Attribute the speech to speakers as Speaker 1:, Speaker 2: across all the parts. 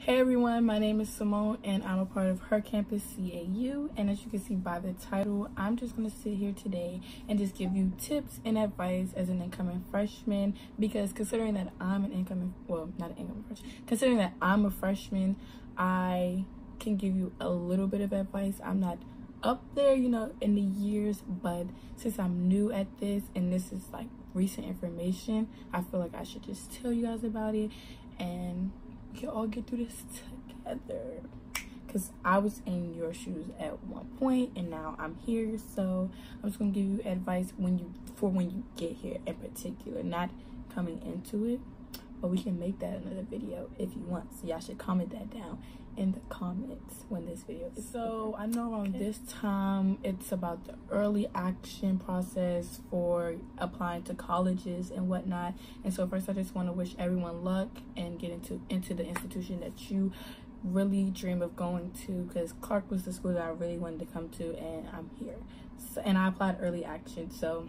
Speaker 1: Hey everyone, my name is Simone and I'm a part of Her Campus CAU, and as you can see by the title, I'm just going to sit here today and just give you tips and advice as an incoming freshman, because considering that I'm considering that I'm a freshman, I can give you a little bit of advice. I'm not up there, in the years, but since I'm new at this and this is like recent information, I feel like I should just tell you guys about it and we can all get through this together, because I was in your shoes at one point and now I'm here. So I'm just gonna give you advice when you get here, in particular, not coming into it, but we can make that another video if you want. So y'all should comment that down in the comments when this video is so I know around this time it's about the early action process for applying to colleges and whatnot. And so first, I just want to wish everyone luck and get into the institution that you really dream of going to, because Clark was the school that I really wanted to come to, and I'm here. So, and I applied early action, so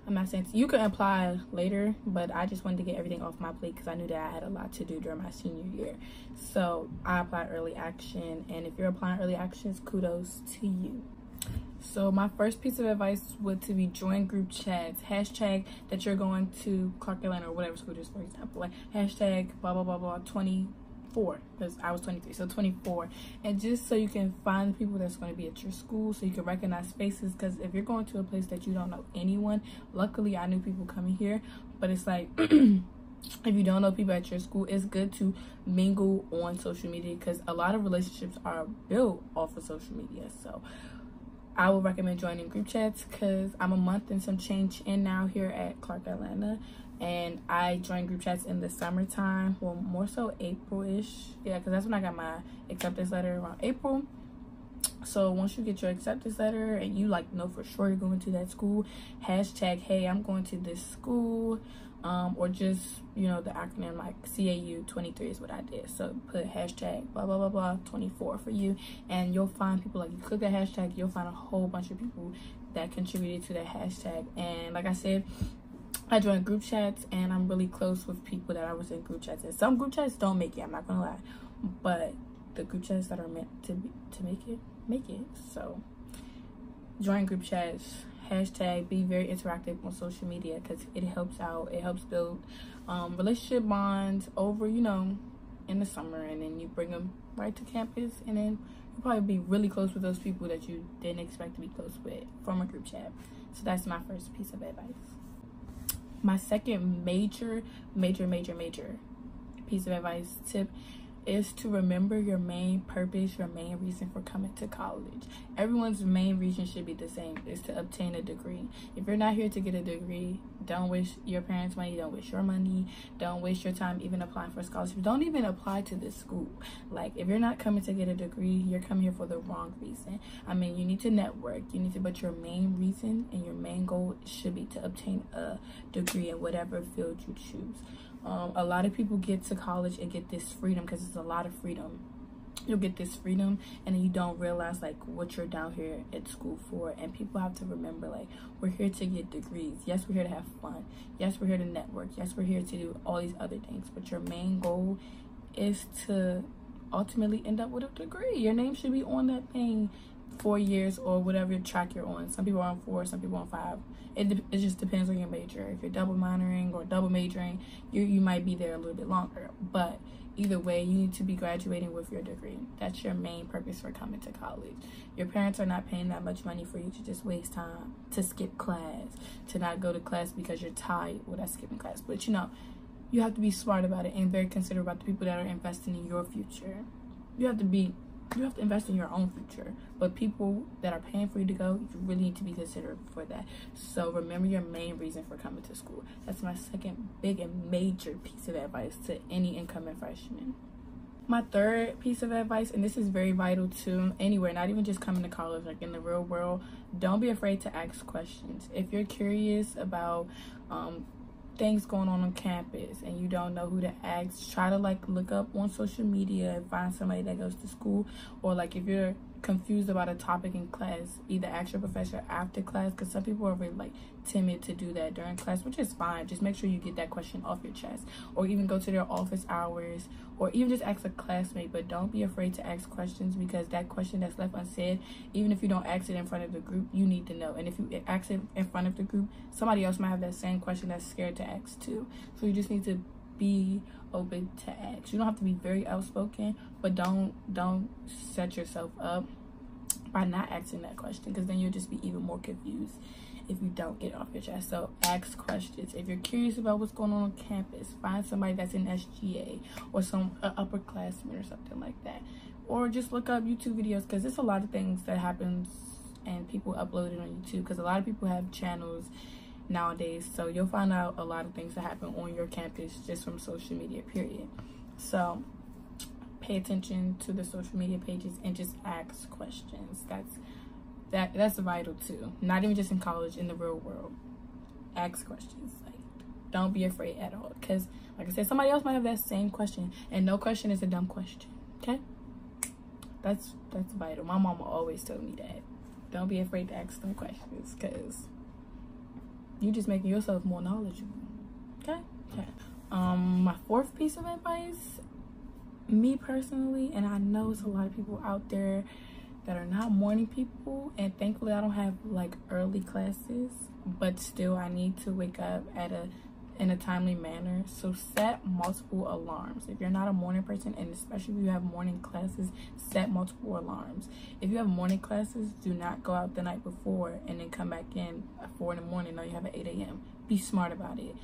Speaker 1: I'm not saying you could apply later, but I just wanted to get everything off my plate because I knew that I had a lot to do during my senior year. So I applied early action, and if you're applying early actions, kudos to you. So my first piece of advice would to be join group chats. Hashtag that you're going to Clark, Atlanta, or whatever school, just for example, like hashtag blah blah blah blah 24, because I was 23, so 24, and just so you can find people that's going to be at your school, so you can recognize faces. Because if you're going to a place that you don't know anyone, luckily I knew people coming here, but it's like if you don't know people at your school, it's good to mingle on social media, because a lot of relationships are built off of social media. So I would recommend joining group chats, because I'm a month and some change in now here at Clark, Atlanta, and I joined group chats in the summertime, well, more so April-ish, yeah, because that's when I got my acceptance letter, around April. So once you get your acceptance letter and you know for sure you're going to that school, hashtag hey, I'm going to this school, or just the acronym like CAU 23 is what I did. So put hashtag blah blah blah blah 24 for you, and you'll find people, like you click that hashtag, you'll find a whole bunch of people that contributed to that hashtag. And like I said, I joined group chats and I'm really close with people that I was in group chats. And some group chats don't make it, I'm not gonna lie, but the group chats that are meant to make it. So join group chats, hashtag be very interactive on social media, because it helps out. It helps build relationship bonds over in the summer, and then you bring them right to campus, and then you'll probably be really close with those people that you didn't expect to be close with from a group chat. So that's my first piece of advice. My second major piece of advice, tip, is to remember your main purpose, your main reason for coming to college. Everyone's main reason should be the same, is to obtain a degree. If you're not here to get a degree, don't waste your parents' money, don't waste your money, don't waste your time even applying for scholarships. Don't even apply to this school. Like, if you're not coming to get a degree, you're coming here for the wrong reason. I mean, you need to network, but your main reason and your main goal should be to obtain a degree in whatever field you choose. A lot of people get to college and get this freedom, because it's a lot of freedom. You'll get this freedom and then you don't realize what you're down here at school for. And people have to remember, we're here to get degrees. Yes, we're here to have fun. Yes, we're here to network. Yes, we're here to do all these other things, but your main goal is to ultimately end up with a degree. Your name should be on that thing 4 years or whatever track you're on. Some people are on 4, some people on 5. It just depends on your major. If you're double minoring or double majoring, you might be there a little bit longer. But either way, you need to be graduating with your degree. That's your main purpose for coming to college. Your parents are not paying that much money for you to just waste time, to skip class, to not go to class because you're tired. Well, that's skipping class. But you have to be smart about it and very considerate about the people that are investing in your future. You have to invest in your own future, but people that are paying for you to go, you really need to be considerate for that. So remember your main reason for coming to school. That's my second big and major piece of advice to any incoming freshman. My third piece of advice, and this is very vital to anywhere, not even just coming to college, like in the real world, don't be afraid to ask questions. If you're curious about things going on campus and you don't know who to ask, try to look up on social media and find somebody that goes to school. Or if you're confused about a topic in class, either ask your professor after class, because some people are really like timid to do that during class, which is fine. Just make sure you get that question off your chest, or even go to their office hours, or even just ask a classmate. But don't be afraid to ask questions, because that question that's left unsaid, even if you don't ask it in front of the group, you need to know. And if you ask it in front of the group, somebody else might have that same question that's scared to ask too. So you just need to be open to ask. You don't have to be very outspoken, but don't set yourself up by not asking that question, because then you'll just be even more confused if you don't get it off your chest. So ask questions. If you're curious about what's going on campus, find somebody that's in SGA or some upperclassman or something like that, or just look up YouTube videos, because there's a lot of things that happens and people upload it on YouTube, because a lot of people have channels nowadays. So you'll find out a lot of things that happen on your campus just from social media, period. So pay attention to the social media pages and just ask questions. That's vital too. Not even just in college, in the real world. Ask questions. Like, don't be afraid at all, because like I said, somebody else might have that same question, and no question is a dumb question. Okay, that's vital. My mama always told me that. Don't be afraid to ask them questions, because you just making yourself more knowledgeable. Okay. My fourth piece of advice, me personally, and I know it's a lot of people out there that are not morning people, and thankfully I don't have like early classes, but still I need to wake up in a timely manner. So set multiple alarms. If you're not a morning person, and especially if you have morning classes, set multiple alarms. If you have morning classes, do not go out the night before and then come back in at 4 in the morning. Now you have at 8 a.m. Be smart about it.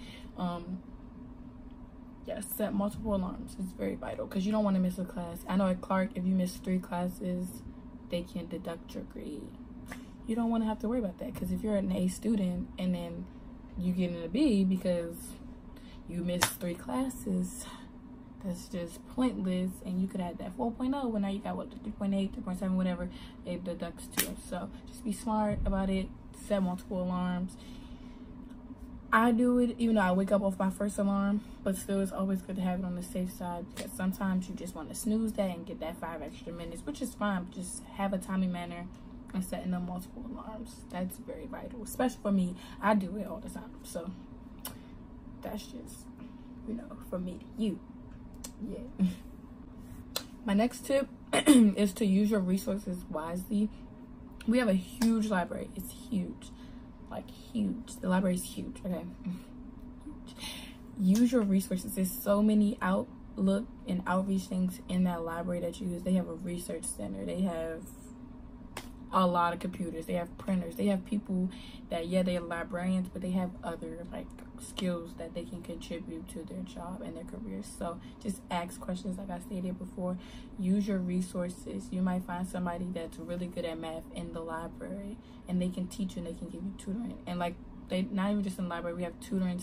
Speaker 1: Yes, set multiple alarms. It's very vital, because you don't want to miss a class. I know at Clark, if you miss 3 classes, they can deduct your grade. You don't want to have to worry about that, because if you're an A student and then you get in a B because you missed 3 classes, that's just pointless. And you could have that 4.0, but now you got what, 3.8, 3.7, whatever it deducts to. So just be smart about it. Set multiple alarms. I do it even though I wake up off my first alarm, but still it's always good to have it on the safe side, because sometimes you just want to snooze that and get that 5 extra minutes, which is fine. But just have a timely manner and setting them multiple alarms. That's very vital, especially for me. I do it all the time, so that's just, you know, for me. Yeah. My next tip is to use your resources wisely. We have a huge library. It's huge, like huge. The library is huge. Okay, huge. Use your resources. There's so many outlook and outreach things in that library that you use. They have a research center. They have a lot of computers. They have printers. They have people that, yeah, they're librarians, but they have other like skills that they can contribute to their job and their careers. So just ask questions, like I stated before. Use your resources. You might find somebody that's really good at math in the library, and they can teach you and they can give you tutoring. And like, they not even just in the library, we have tutoring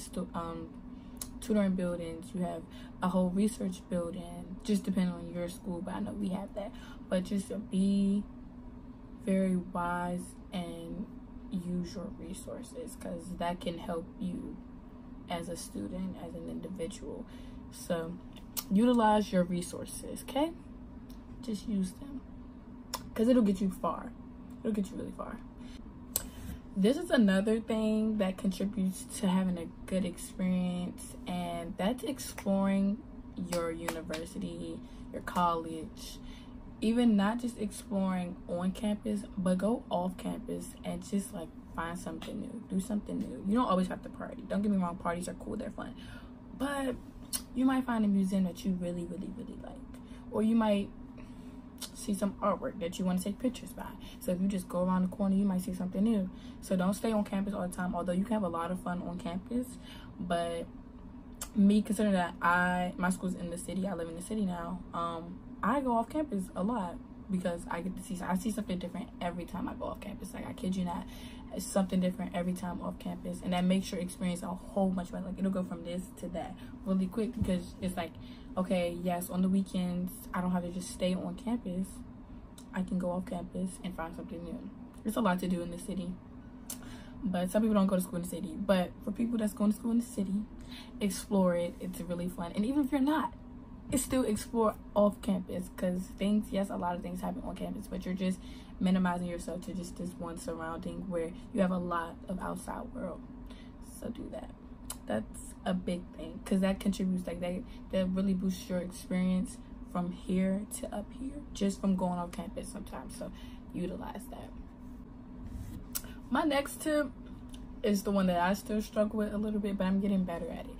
Speaker 1: buildings. You have a whole research building, just depending on your school, but I know we have that. But just be very wise and use your resources, because that can help you as a student, as an individual. So utilize your resources, okay? Just use them, because it'll get you far. It'll get you really far. This is another thing that contributes to having a good experience, and that's exploring your university, your college. Even not just exploring on campus, but go off campus and just like find something new, do something new. You don't always have to party. Don't get me wrong, parties are cool, they're fun, but you might find a museum that you really like, or you might see some artwork that you want to take pictures by. So if you just go around the corner, you might see something new. So don't stay on campus all the time, although you can have a lot of fun on campus. But me, considering that my school's in the city, I live in the city now, I go off campus a lot, because I get to I see something different every time I go off campus. Like, I kid you not, it's something different every time off campus, and that makes your experience a whole much better. Like, it'll go from this to that really quick, because it's like, okay, yes, on the weekends I don't have to just stay on campus. I can go off campus and find something new. There's a lot to do in the city, but some people don't go to school in the city. But for people that's going to school in the city, explore it. It's really fun. And even if you're not, it's still explore off campus, because things, yes, a lot of things happen on campus, but you're just minimizing yourself to just this one surrounding where you have a lot of outside world. So do that. That's a big thing, because that contributes, like that really boosts your experience from here to up here, just from going off campus sometimes. So utilize that. My next tip is the one that I still struggle with a little bit, but I'm getting better at it.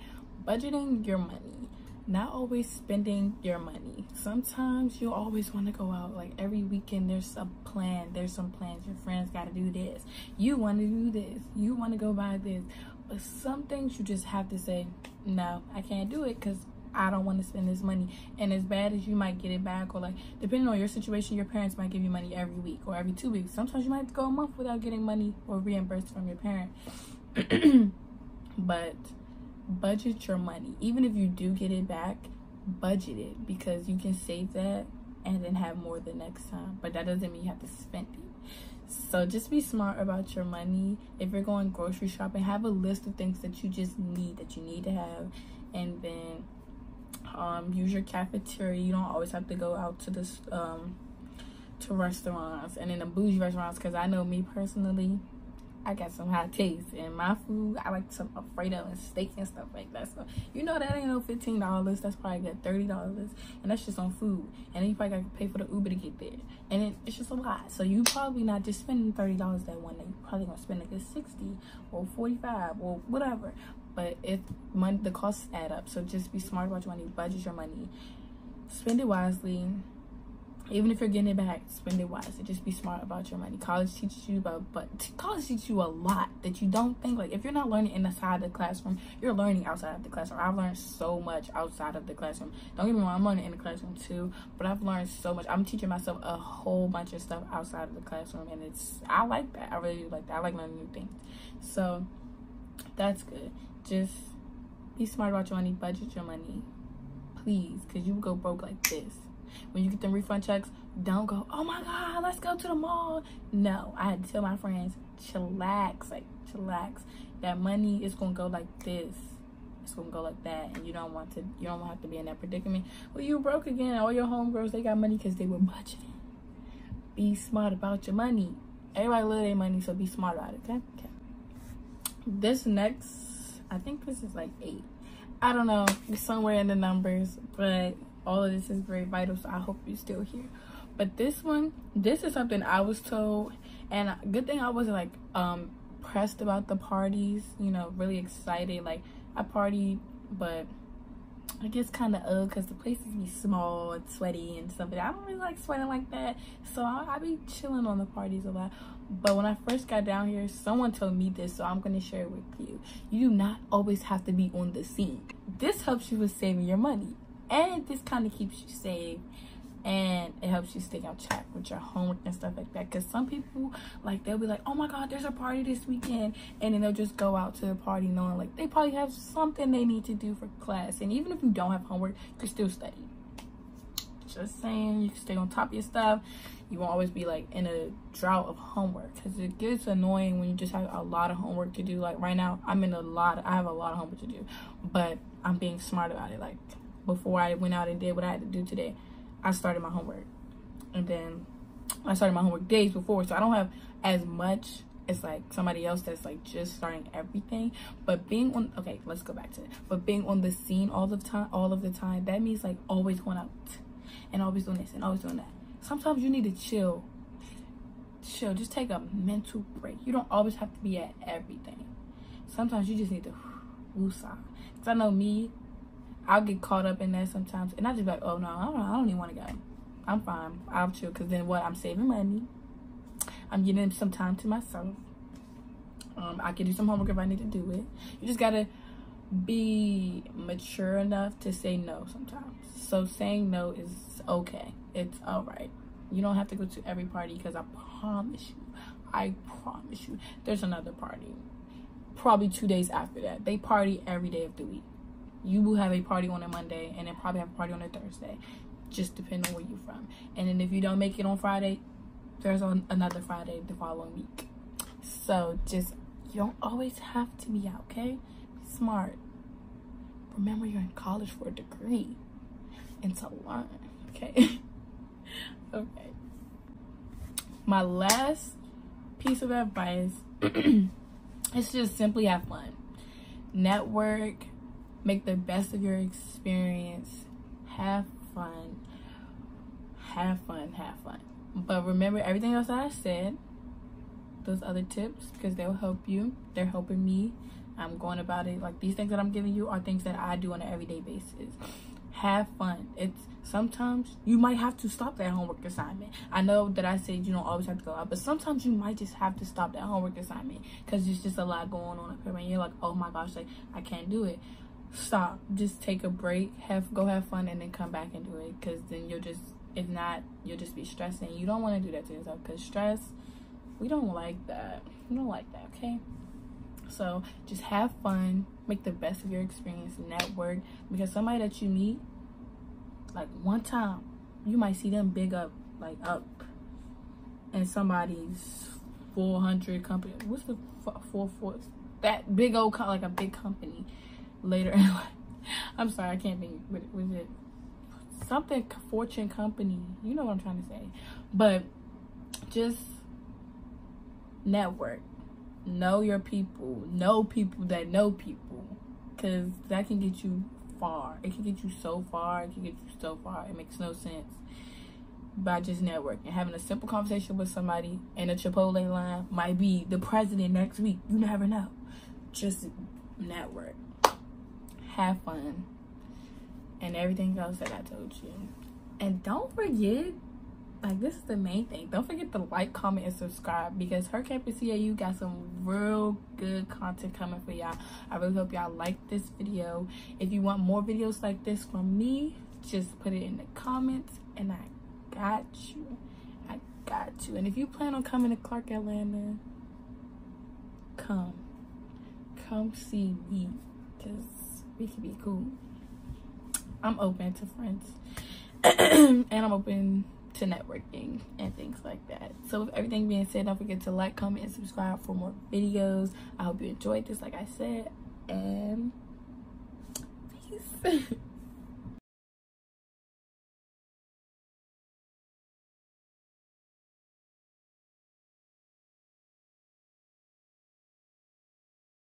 Speaker 1: Budgeting your money. Not always spending your money. Sometimes you always want to go out. Like every weekend there's a plan. There's some plans. Your friends got to do this. You want to do this. You want to go buy this. But some things you just have to say, no, I can't do it because I don't want to spend this money. And as bad as you might get it back, or like depending on your situation, your parents might give you money every week or every 2 weeks. Sometimes you might have to go a month without getting money or reimbursed from your parent. But budget your money. Even if you do get it back, budget it, because you can save that and then have more the next time. But that doesn't mean you have to spend it. So just be smart about your money. If you're going grocery shopping, have a list of things that you just need, that you need to have. And then use your cafeteria. You don't always have to go out to this to restaurants, and then the bougie restaurants, because I know me personally, I got some high taste in my food. I like some Alfredo and steak and stuff like that. So you know that ain't no $15. That's probably got $30, and that's just on food. And then you probably got to pay for the Uber to get there, and it's just a lot. So you probably not just spending $30 that one day. You probably gonna spend like a 60 or 45 or whatever. But if money, the costs add up. So just be smart about your money. Budget your money. Spend it wisely. Even if you're getting it back, spend it wisely. Just be smart about your money. College teaches you college teaches you a lot that you don't think. Like if you're not learning inside the classroom, you're learning outside of the classroom. I've learned so much outside of the classroom. Don't get me wrong, I'm learning in the classroom too, but I've learned so much. I'm teaching myself a whole bunch of stuff outside of the classroom, and I like that. I really like that. I like learning new things. So that's good. Just be smart about your money. Budget your money, please, because you will go broke like this. When you get them refund checks, don't go, oh my God, let's go to the mall. No, I had to tell my friends, chillax, like chillax. That money is gonna go like this. It's gonna go like that, and you don't want to have to be in that predicament. Well, you broke again. All your homegirls, they got money because they were budgeting. Be smart about your money. Everybody love their money, so be smart about it, okay? This next, I think this is like 8. I don't know, it's somewhere in the numbers, but all of this is very vital, so I hope you're still here. But this is something I was told, and good thing I wasn't like pressed about the parties, you know, really excited. Like I partied, but it gets kind of because the places be small and sweaty and stuff. I don't really like sweating like that, so I be chilling on the parties a lot. But when I first got down here, someone told me this, so I'm going to share it with you. You do not always have to be on the scene. This helps you with saving your money, and this kind of keeps you safe, and it helps you stay on track with your homework and stuff like that. Because some people, like, they'll be like, oh my God, there's a party this weekend, and then they'll just go out to the party knowing like they probably have something they need to do for class. And even if you don't have homework, you can still study. Just saying, you can stay on top of your stuff. You won't always be like in a drought of homework, because it gets annoying when you just have a lot of homework to do. Like right now, I have a lot of homework to do, but I'm being smart about it. Like before I went out and did what I had to do today, I started my homework, and then I started my homework days before, so I don't have as much as like somebody else that's like just starting everything. But being on, okay, let's go back to it. But being on the scene all of the time, that means like always going out and always doing this and always doing that. Sometimes you need to chill, just take a mental break. You don't always have to be at everything. Sometimes you just need to woosah. Because I know me, I'll get caught up in that sometimes, and I just be like, oh no, I don't even want to go. I'm fine, I'll chill. Because then what, I'm saving money, I'm getting some time to myself. I can do some homework if I need to do it. You just gotta be mature enough to say no sometimes. So saying no is okay. It's all right. You don't have to go to every party, because I promise you, there's another party probably 2 days after that. They party every day of the week. You will have a party on a Monday, and then probably have a party on a Thursday, just depending on where you're from. And then if you don't make it on Friday, there's another Friday the following week. So just, you don't always have to be out, okay? Be smart. Remember, you're in college for a degree. and to learn, okay? Okay. My last piece of advice is just simply have fun. Network, make the best of your experience, have fun. Have fun. But remember everything else that I said, those other tips, because they'll help you. They're helping me. I'm going about it. Like, these things that I'm giving you are things that I do on an everyday basis. Have fun. It's sometimes you might have to stop that homework assignment. I know that I said you don't always have to go out, but sometimes you might just have to stop that homework assignment because there's just a lot going on up here and you're like, oh my gosh, like I can't do it. Stop. Just take a break. Go have fun and then come back and do it, because then you'll just, if not, you'll just be stressing. You don't want to do that to yourself, because stress, we don't like that. We don't like that, okay? So just have fun, make the best of your experience, network, because somebody that you meet, like one time, you might see them big up, like up, and somebody's 400 company. What's the 4? That big old, like a big company later in life. I'm sorry, I can't think. Was it something Fortune company? You know what I'm trying to say. But just network. Know your people. Know people that know people, because that can get you far. It can get you so far. It can get you so far. It makes no sense. By just networking, having a simple conversation with somebody in a Chipotle line might be the president next week. You never know. Just network. Have fun. And everything else that I told you. And don't forget, like, this is the main thing. Don't forget to like, comment, and subscribe, because Her Campus CAU got some real good content coming for y'all. I really hope y'all like this video. If you want more videos like this from me, just put it in the comments, and I got you. I got you. And if you plan on coming to Clark, Atlanta, come see me, because we can be cool. I'm open to friends and I'm open to networking and things like that. So with everything being said, don't forget to like, comment, and subscribe for more videos. I hope you enjoyed this, like I said, and peace.